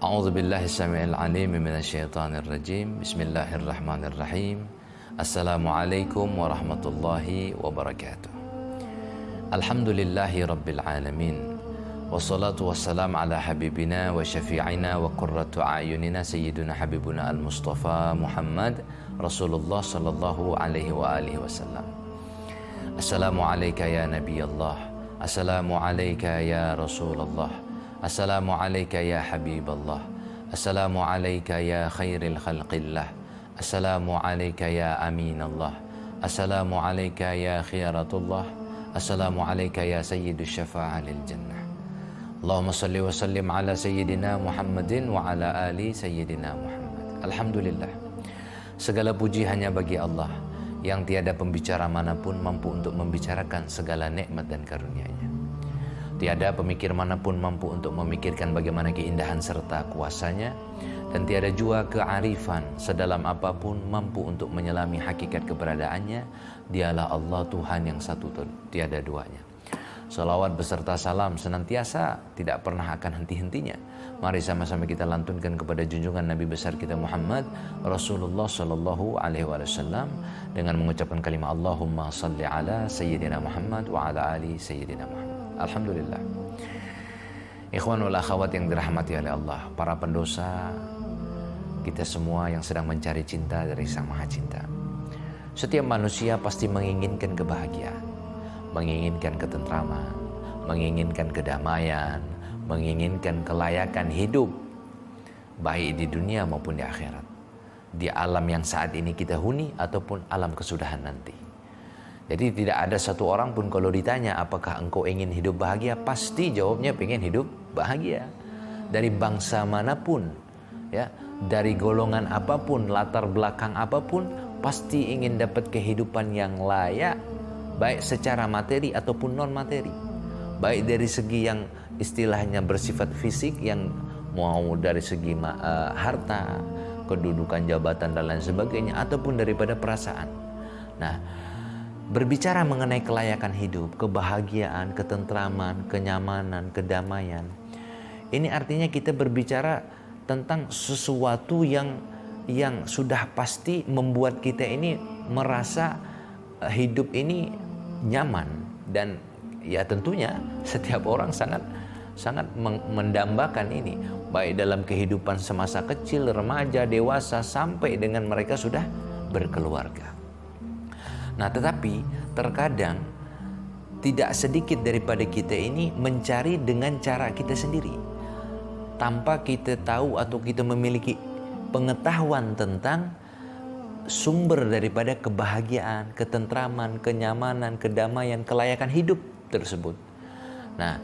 A'udzu billahi samii'il 'aliim minasyaitonir rajim. Bismillahirrahmanirrahim. Assalamualaikum warahmatullahi wabarakatuh. Alhamdulillahi rabbil alamin. Wassalatu wassalam ala habibina wa syafi'ina wa qurratu a'yunina sayyiduna habibuna al-Mustafa Muhammad Rasulullah sallallahu alaihi wa alihi wasallam. Assalamu alayka ya Nabi Allah. Assalamu alayka ya Rasulullah. Assalamu alayka ya Habiballah. Assalamu alayka ya khairil khalqillah. Assalamu alayka ya Aminallah. Assalamu alayka ya khiyaratullah. Assalamu alayka ya sayyidus syafa'ah lil jannah. Allahumma salli wa sallim ala sayyidina Muhammadin wa ala ali sayyidina Muhammad. Alhamdulillah, segala puji hanya bagi Allah yang tiada pembicara manapun mampu untuk membicarakan segala nikmat dan karunia-Nya. Tiada pemikir manapun mampu untuk memikirkan bagaimana keindahan serta kuasanya, dan tiada jua kearifan sedalam apapun mampu untuk menyelami hakikat keberadaannya. Dialah Allah Tuhan yang satu, tiada duanya. Salawat beserta salam senantiasa tidak pernah akan henti-hentinya. Mari sama-sama kita lantunkan kepada junjungan Nabi besar kita Muhammad Rasulullah Sallallahu Alaihi Wasallam dengan mengucapkan kalimat Allahumma salli ala Sayyidina Muhammad wa ala ali Sayyidina Muhammad. Alhamdulillah. Ikhwan wal akhwat yang dirahmati oleh Allah, para pendosa, kita semua yang sedang mencari cinta dari Sang Maha Cinta. Setiap manusia pasti menginginkan kebahagiaan, menginginkan ketentraman, menginginkan kedamaian, menginginkan kelayakan hidup, baik di dunia maupun di akhirat, di alam yang saat ini kita huni ataupun alam kesudahan nanti. Jadi tidak ada satu orang pun kalau ditanya apakah engkau ingin hidup bahagia, pasti jawabnya pengen hidup bahagia. Dari bangsa manapun, ya, dari golongan apapun, latar belakang apapun, pasti ingin dapat kehidupan yang layak, baik secara materi ataupun non materi. Baik dari segi yang istilahnya bersifat fisik, yang mau dari segi harta, kedudukan, jabatan dan lain sebagainya, ataupun daripada perasaan. Nah, berbicara mengenai kelayakan hidup, kebahagiaan, ketentraman, kenyamanan, kedamaian, ini artinya kita berbicara tentang sesuatu yang sudah pasti membuat kita ini merasa hidup ini nyaman. Dan ya tentunya setiap orang sangat mendambakan ini, baik dalam kehidupan semasa kecil, remaja, dewasa, sampai dengan mereka sudah berkeluarga. Nah, tetapi terkadang tidak sedikit daripada kita ini mencari dengan cara kita sendiri, tanpa kita tahu atau kita memiliki pengetahuan tentang sumber daripada kebahagiaan, ketentraman, kenyamanan, kedamaian, kelayakan hidup tersebut. Nah,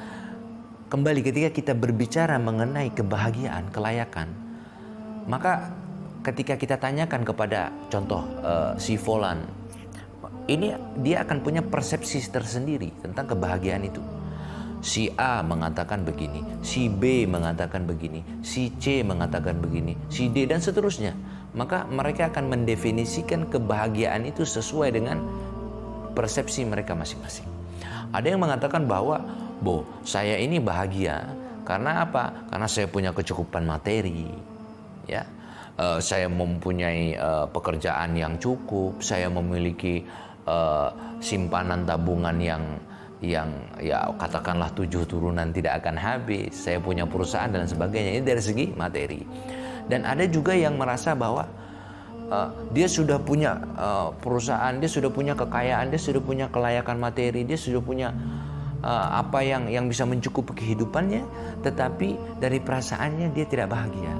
kembali ketika kita berbicara mengenai kebahagiaan, kelayakan, maka ketika kita tanyakan kepada contoh si Fulan, ini dia akan punya persepsi tersendiri tentang kebahagiaan itu. Si A mengatakan begini, si B mengatakan begini, si C mengatakan begini, si D dan seterusnya. Maka mereka akan mendefinisikan kebahagiaan itu sesuai dengan persepsi mereka masing-masing. Ada yang mengatakan bahwa, saya ini bahagia karena apa? Karena saya punya kecukupan materi, ya. Saya mempunyai pekerjaan yang cukup, saya memiliki simpanan tabungan yang ya katakanlah 7 turunan tidak akan habis, saya punya perusahaan dan sebagainya. Ini dari segi materi. Dan ada juga yang merasa bahwa dia sudah punya perusahaan, dia sudah punya kekayaan, dia sudah punya kelayakan materi, dia sudah punya apa yang bisa mencukupi kehidupannya, tetapi dari perasaannya dia tidak bahagia.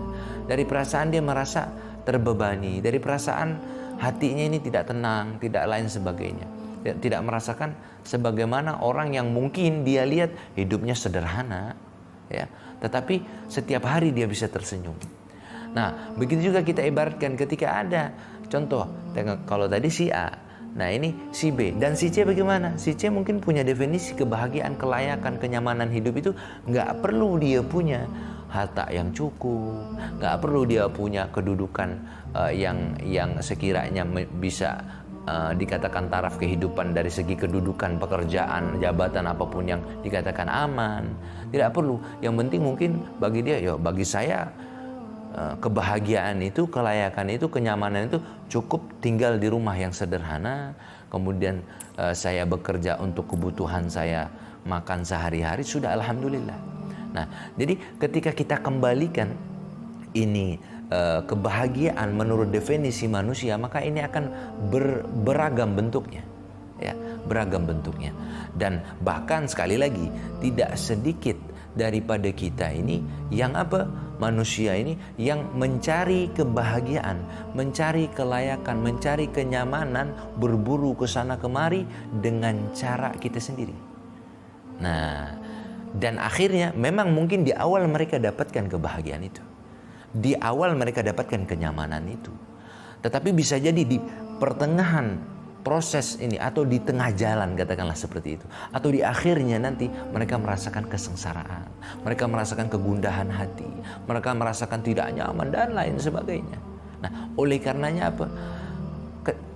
Dari perasaan dia merasa terbebani, dari perasaan hatinya ini tidak tenang, tidak lain sebagainya. Tidak merasakan sebagaimana orang yang mungkin dia lihat hidupnya sederhana, ya, tetapi setiap hari dia bisa tersenyum. Nah, begitu juga kita ibaratkan ketika ada contoh, kalau tadi si A, nah ini si B dan si C bagaimana? Si C mungkin punya definisi kebahagiaan, kelayakan, kenyamanan hidup itu nggak perlu dia punya harta yang cukup, nggak perlu dia punya kedudukan yang sekiranya bisa dikatakan taraf kehidupan dari segi kedudukan, pekerjaan, jabatan apapun yang dikatakan aman. Tidak perlu. Yang penting mungkin bagi dia, bagi saya kebahagiaan itu, kelayakan itu, kenyamanan itu cukup tinggal di rumah yang sederhana, kemudian saya bekerja untuk kebutuhan saya makan sehari-hari, sudah alhamdulillah. Nah, jadi ketika kita kembalikan ini kebahagiaan menurut definisi manusia, maka ini akan beragam bentuknya, ya, beragam bentuknya. Dan bahkan sekali lagi, tidak sedikit daripada kita ini yang manusia ini yang mencari kebahagiaan, mencari kelayakan, mencari kenyamanan, berburu ke sana kemari dengan cara kita sendiri. Nah, dan akhirnya memang mungkin di awal mereka dapatkan kebahagiaan itu, di awal mereka dapatkan kenyamanan itu, tetapi bisa jadi di pertengahan proses ini atau di tengah jalan, katakanlah seperti itu, atau di akhirnya nanti mereka merasakan kesengsaraan, mereka merasakan kegundahan hati, mereka merasakan tidak nyaman dan lain sebagainya. Nah, oleh karenanya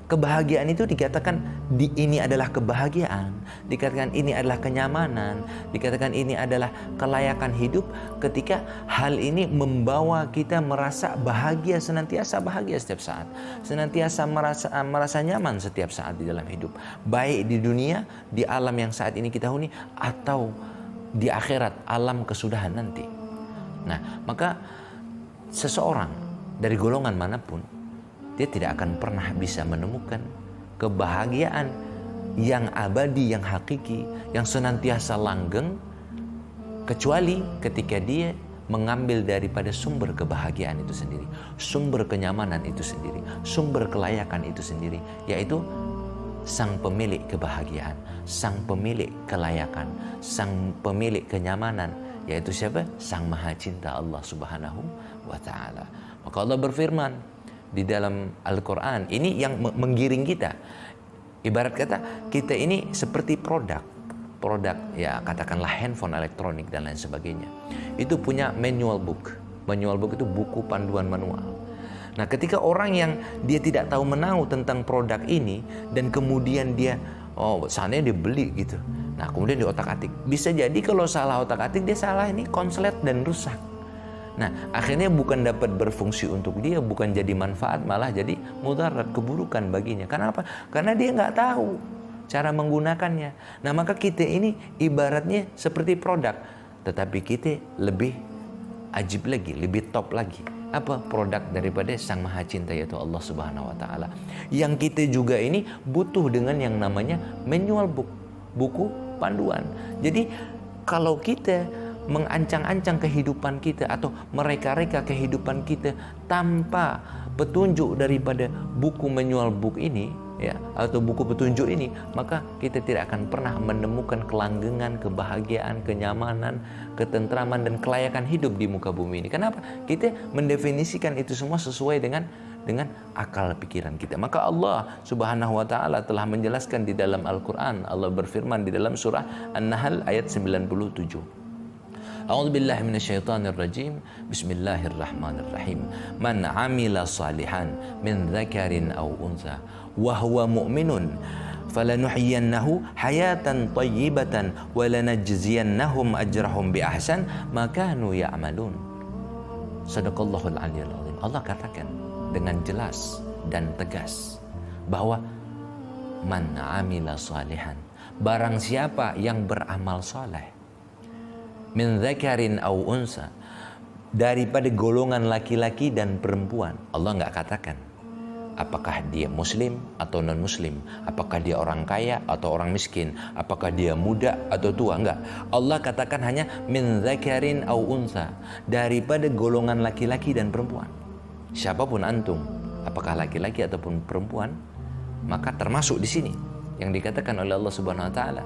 kebahagiaan itu dikatakan ini adalah kebahagiaan, dikatakan ini adalah kenyamanan, dikatakan ini adalah kelayakan hidup ketika hal ini membawa kita merasa bahagia, senantiasa bahagia setiap saat, senantiasa merasa nyaman setiap saat di dalam hidup, baik di dunia, di alam yang saat ini kita huni, atau di akhirat, alam kesudahan nanti. Nah, maka seseorang dari golongan manapun, dia tidak akan pernah bisa menemukan kebahagiaan yang abadi, yang hakiki, yang senantiasa langgeng, kecuali ketika dia mengambil daripada sumber kebahagiaan itu sendiri, sumber kenyamanan itu sendiri, sumber kelayakan itu sendiri, yaitu sang pemilik kebahagiaan, sang pemilik kelayakan, sang pemilik kenyamanan, yaitu siapa? Sang Maha Cinta, Allah Subhanahu wa Ta'ala. Maka Allah berfirman di dalam Al-Quran, ini yang menggiring kita. Ibarat kata kita ini seperti produk ya, katakanlah handphone elektronik dan lain sebagainya. Itu punya manual book. Manual book itu buku panduan manual. Nah, ketika orang yang dia tidak tahu menahu tentang produk ini dan kemudian dia seandainya dia beli gitu. Nah, kemudian di otak-atik. Bisa jadi kalau salah otak-atik, dia salah ini konslet dan rusak. Nah, akhirnya bukan dapat berfungsi untuk dia, bukan jadi manfaat, malah jadi mudarat, keburukan baginya. Kenapa? Karena dia nggak tahu cara menggunakannya. Nah, maka kita ini ibaratnya seperti produk, tetapi kita lebih ajib lagi, lebih top lagi. Apa? Produk daripada Sang Maha Cinta, yaitu Allah Subhanahu wa Ta'ala. Yang kita juga ini butuh dengan yang namanya manual book, buku panduan. Jadi kalau kita mengancang-ancang kehidupan kita atau mereka-reka kehidupan kita tanpa petunjuk daripada buku manual book ini, ya, atau buku petunjuk ini, maka kita tidak akan pernah menemukan kelanggengan, kebahagiaan, kenyamanan, ketentraman dan kelayakan hidup di muka bumi ini. Kenapa? Kita mendefinisikan itu semua sesuai dengan akal pikiran kita. Maka Allah Subhanahu wa Ta'ala telah menjelaskan di dalam Al-Quran. Allah berfirman di dalam surah An-Nahl ayat 97. A'udzubillahi minasyaitonirrajim. Bismillahirrahmanirrahim. Man 'amila salihan min dzakarin aw untha wa huwa mu'minun falanuhyiyannahu hayatan thayyibatan wa lanajziyannahum ajrahum bi ahsan ma kanu ya'malun. Shadaqallahul 'aliyyul 'azim. Allah katakan dengan jelas dan tegas bahwa man 'amila salihan, barang siapa yang beramal saleh, min dzakarin aw unsa, daripada golongan laki-laki dan perempuan. Allah nggak katakan apakah dia muslim atau non muslim, apakah dia orang kaya atau orang miskin, apakah dia muda atau tua, enggak. Allah katakan hanya min dzakarin aw unsa, daripada golongan laki-laki dan perempuan. Siapapun antum, apakah laki-laki ataupun perempuan, maka termasuk di sini yang dikatakan oleh Allah Subhanahu wa Ta'ala,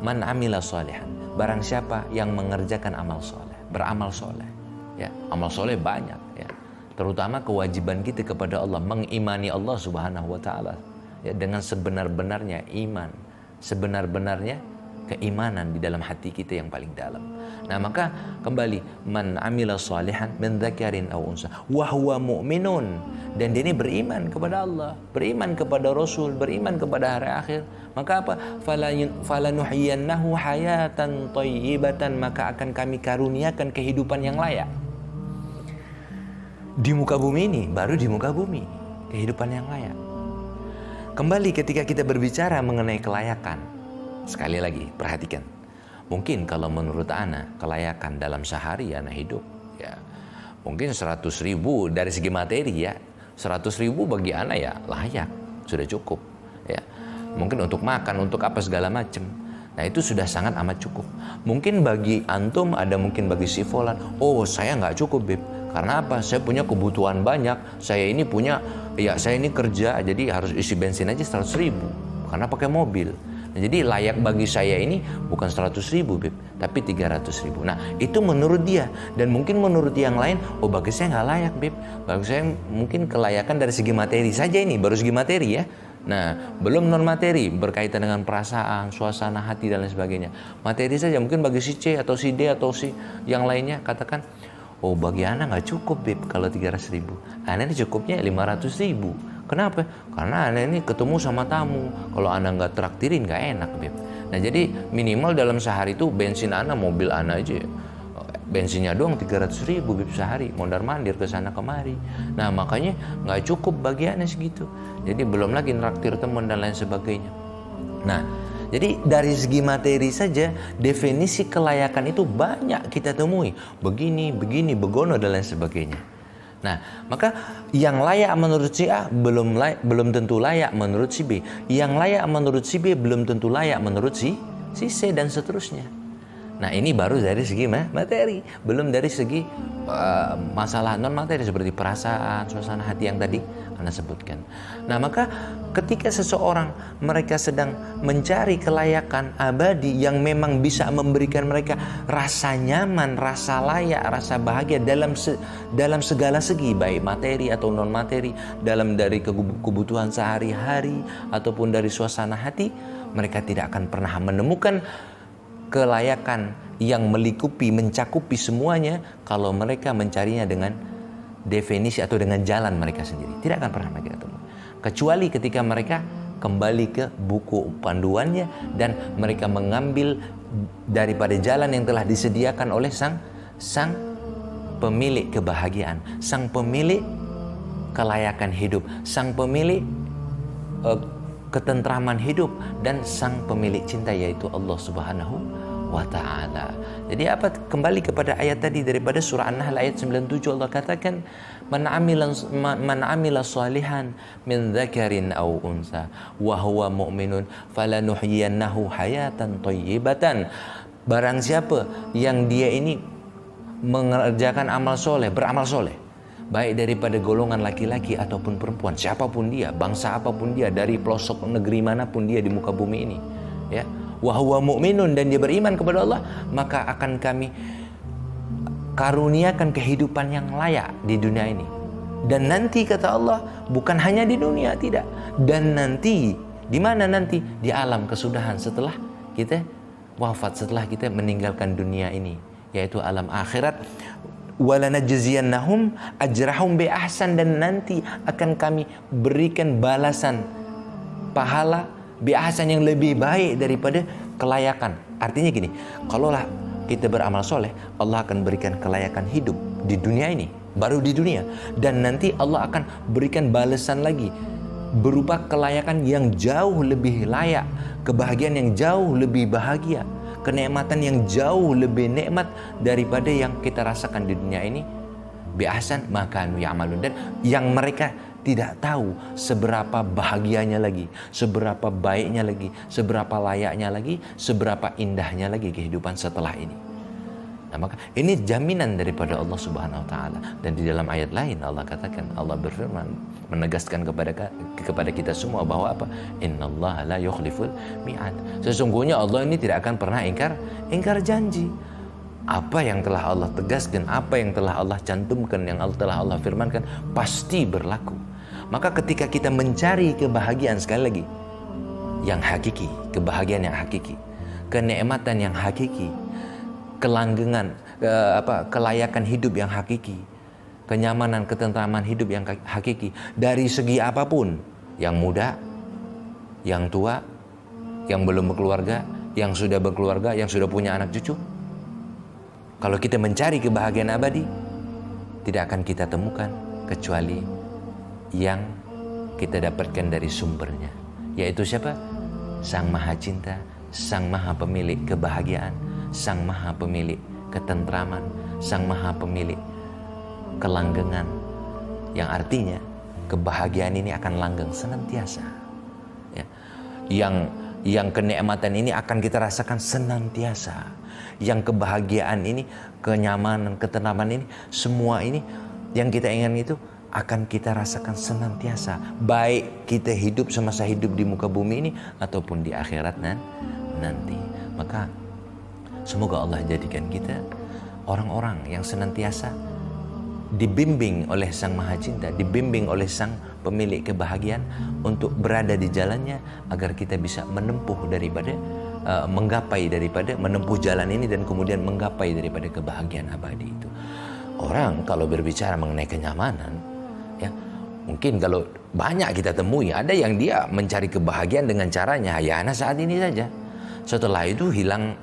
man amila salihan, barang siapa yang mengerjakan amal soleh, beramal soleh, ya, amal soleh banyak, ya, terutama kewajiban kita kepada Allah, mengimani Allah Subhanahu wa Ta'ala, ya, dengan sebenar-benarnya iman, sebenar-benarnya keimanan di dalam hati kita yang paling dalam. Nah, maka kembali, man amila salihan min dzakarin aw unsa wa huwa mu'minun, dan dia ini beriman kepada Allah, beriman kepada Rasul, beriman kepada hari akhir. Maka apa? Falanuhyiyannahu hayatan thayyibatan, maka akan kami karuniakan kehidupan yang layak. Di muka bumi ini, baru di muka bumi, kehidupan yang layak. Kembali ketika kita berbicara mengenai kelayakan, sekali lagi perhatikan. Mungkin kalau menurut ana kelayakan dalam sehari ana hidup, ya mungkin 100.000 dari segi materi ya. 100.000 bagi ana ya layak, sudah cukup. Ya, mungkin untuk makan, untuk apa segala macam. Nah itu sudah sangat amat cukup. Mungkin bagi antum ada, mungkin bagi si Fulan, oh saya nggak cukup Bib. Karena apa? Saya punya kebutuhan banyak. Saya ini punya, ya saya ini kerja, jadi harus isi bensin aja 100.000 karena pakai mobil. Nah, jadi layak bagi saya ini bukan 100.000 Bib, tapi 300.000. Nah itu menurut dia. Dan mungkin menurut yang lain, oh bagi saya nggak layak Bib. Bagi saya mungkin kelayakan dari segi materi saja, ini baru segi materi ya. Nah, belum non materi berkaitan dengan perasaan, suasana hati dan lain sebagainya. Materi saja mungkin bagi si C atau si D atau si yang lainnya katakan, oh bagi ana nggak cukup Bib kalau 300.000. Ana ini cukupnya 500.000. Kenapa? Karena ana ini ketemu sama tamu. Kalau ana nggak traktirin nggak enak Bib. Nah jadi minimal dalam sehari itu bensin ana, mobil ana aja bensinnya doang 300.000 Bib sehari, mondar mandir ke sana kemari. Nah makanya nggak cukup bagiannya segitu. Jadi belum lagi nraktir teman dan lain sebagainya. Nah jadi dari segi materi saja definisi kelayakan itu banyak kita temui, begini, begono dan lain sebagainya. Nah maka yang layak menurut si A belum tentu layak menurut si B. Yang layak menurut si B belum tentu layak menurut si C dan seterusnya. Nah ini baru dari segi materi, belum dari segi masalah non materi seperti perasaan, suasana hati yang tadi Anda sebutkan. Nah maka ketika seseorang mereka sedang mencari kelayakan abadi yang memang bisa memberikan mereka rasa nyaman, rasa layak, rasa bahagia dalam segala segi, baik materi atau non materi, dalam dari kebutuhan sehari-hari ataupun dari suasana hati, mereka tidak akan pernah menemukan kelayakan yang mencakupi semuanya kalau mereka mencarinya dengan definisi atau dengan jalan mereka sendiri. Tidak akan pernah mereka ketemu. Kecuali ketika mereka kembali ke buku panduannya dan mereka mengambil daripada jalan yang telah disediakan oleh sang pemilik kebahagiaan, sang pemilik kelayakan hidup, sang pemilik ketentraman hidup dan sang pemilik cinta, yaitu Allah Subhanahu wa ta'ala. Jadi apa, kembali kepada ayat tadi daripada surah An-Nahl ayat 97, Allah katakan man amila salihan min dzakarin aw unsa wa huwa mu'minun falanuhyiyannahu hayatan thayyibatan. Barang siapa yang dia ini mengerjakan amal soleh, beramal soleh, baik daripada golongan laki-laki ataupun perempuan, siapapun dia, bangsa apapun dia, dari pelosok negeri manapun dia di muka bumi ini, ya, wa huwa mu'minun, dan dia beriman kepada Allah, maka akan kami karuniakan kehidupan yang layak di dunia ini. Dan nanti kata Allah, bukan hanya di dunia, tidak, dan nanti di mana nanti? Di alam kesudahan setelah kita wafat, setelah kita meninggalkan dunia ini, yaitu alam akhirat. Walanajziyannahum ajrahum bi ahsan, dan nanti akan kami berikan balasan pahala bi ahsan yang lebih baik daripada kelayakan. Artinya gini, kalaulah kita beramal soleh, Allah akan berikan kelayakan hidup di dunia ini, baru di dunia, dan nanti Allah akan berikan balasan lagi berupa kelayakan yang jauh lebih layak, kebahagiaan yang jauh lebih bahagia, kenikmatan yang jauh lebih nikmat daripada yang kita rasakan di dunia ini. Bi ahsan maka ya'malun, dan yang mereka tidak tahu seberapa bahagianya lagi, seberapa baiknya lagi, seberapa layaknya lagi, seberapa indahnya lagi kehidupan setelah ini. Nah, maka ini jaminan daripada Allah Subhanahu wa taala. Dan di dalam ayat lain Allah katakan, Allah berfirman menegaskan kepada kita semua bahwa apa? Innallaha la yukhliful mi'ad. Sesungguhnya Allah ini tidak akan pernah ingkar janji. Apa yang telah Allah tegaskan, apa yang telah Allah cantumkan, yang telah Allah firmankan pasti berlaku. Maka ketika kita mencari kebahagiaan, sekali lagi, yang hakiki, kebahagiaan yang hakiki, kenikmatan yang hakiki, kelanggengan, kelayakan hidup yang hakiki, kenyamanan, ketentraman hidup yang hakiki, dari segi apapun, yang muda, yang tua, yang belum berkeluarga, yang sudah berkeluarga, yang sudah punya anak cucu. Kalau kita mencari kebahagiaan abadi, tidak akan kita temukan kecuali yang kita dapatkan dari sumbernya, yaitu siapa? Sang Maha Cinta, Sang Maha Pemilik kebahagiaan, Sang Maha Pemilik ketentraman, Sang Maha Pemilik kelanggengan, yang artinya kebahagiaan ini akan langgeng senantiasa, ya. Yang kenikmatan ini akan kita rasakan senantiasa. Yang kebahagiaan ini, kenyamanan, ketentraman ini, semua ini yang kita inginkan itu akan kita rasakan senantiasa, baik kita hidup semasa hidup di muka bumi ini ataupun di akhirat nanti. Maka semoga Allah jadikan kita orang-orang yang senantiasa dibimbing oleh Sang Maha Cinta, dibimbing oleh Sang Pemilik kebahagiaan untuk berada di jalannya, agar kita bisa menempuh daripada menempuh jalan ini dan kemudian menggapai daripada kebahagiaan abadi itu. Orang kalau berbicara mengenai kenyamanan, ya mungkin kalau banyak kita temui, ada yang dia mencari kebahagiaan dengan caranya hayana saat ini saja. Setelah itu hilang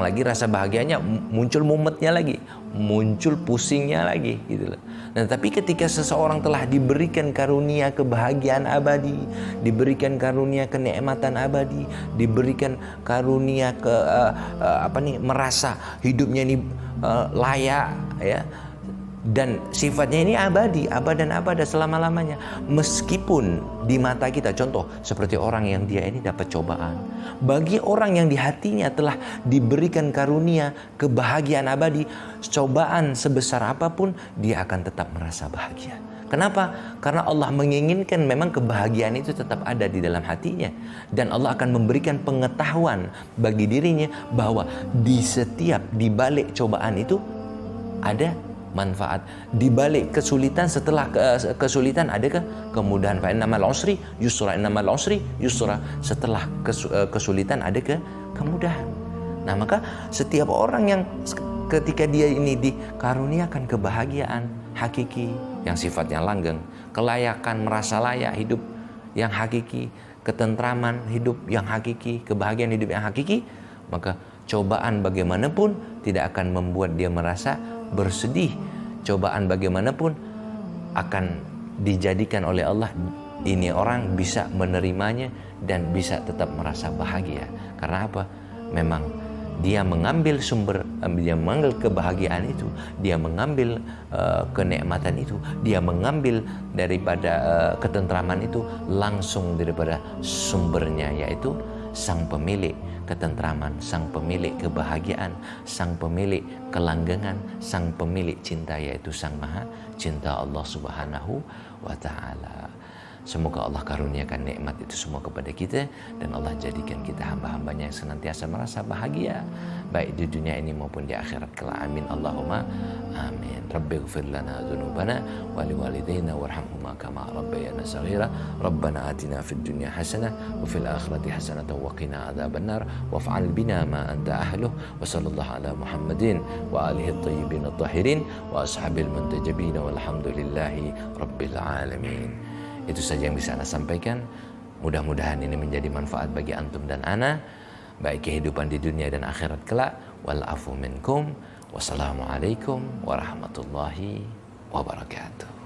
lagi rasa bahagianya, muncul mumetnya lagi, muncul pusingnya lagi gitu loh. Nah, tapi ketika seseorang telah diberikan karunia kebahagiaan abadi, diberikan karunia kenikmatan abadi, diberikan karunia merasa hidupnya ini layak, ya, dan sifatnya ini abadi, abad dan abada selama-lamanya. Meskipun di mata kita, contoh seperti orang yang dia ini dapat cobaan, bagi orang yang di hatinya telah diberikan karunia kebahagiaan abadi, cobaan sebesar apapun dia akan tetap merasa bahagia. Kenapa? Karena Allah menginginkan memang kebahagiaan itu tetap ada di dalam hatinya, dan Allah akan memberikan pengetahuan bagi dirinya bahwa di balik cobaan itu ada manfaat, di balik kesulitan, setelah kesulitan ada kemudahan. Fa innamal usri yusra, innamal usri yusra. Setelah kesulitan ada kemudahan. Nah, maka setiap orang yang ketika dia ini dikaruniakan kebahagiaan hakiki yang sifatnya langgeng, kelayakan merasa layak hidup yang hakiki, ketentraman hidup yang hakiki, kebahagiaan hidup yang hakiki, maka cobaan bagaimanapun tidak akan membuat dia merasa bersedih. Cobaan bagaimanapun akan dijadikan oleh Allah, ini orang bisa menerimanya dan bisa tetap merasa bahagia. Karena apa? Memang dia mengambil dia mengambil kebahagiaan itu, dia mengambil kenikmatan itu, dia mengambil daripada ketentraman itu langsung daripada sumbernya, yaitu Sang Pemilik ketentraman, Sang Pemilik kebahagiaan, Sang Pemilik kelanggengan, Sang Pemilik cinta, yaitu Sang Maha Cinta, Allah Subhanahu wa Ta'ala. Semoga Allah karuniakan nikmat itu semua kepada kita, dan Allah jadikan kita hamba-hambanya yang senantiasa merasa bahagia baik di dunia ini maupun di akhirat kelak. Amin Allahumma amin. Rabbighfir lana dzunubana wa liwalidayna warhamhuma kama rabbayana shaghira. Rabbana atina fid dunya hasanah wa fil akhirati hasanah wa qina adzabannar waf'al bina ma anta ahluh. Wa sallallahu ala Muhammadin wa alihi at-tayyibin at-tahirin wa ashabil muntajabin walhamdulillahi rabbil alamin. Itu saja yang bisa Ana sampaikan. Mudah-mudahan ini menjadi manfaat bagi antum dan ana, baik kehidupan di dunia dan akhirat kelak. Wal afu minkum. Wassalamualaikum warahmatullahi wabarakatuh.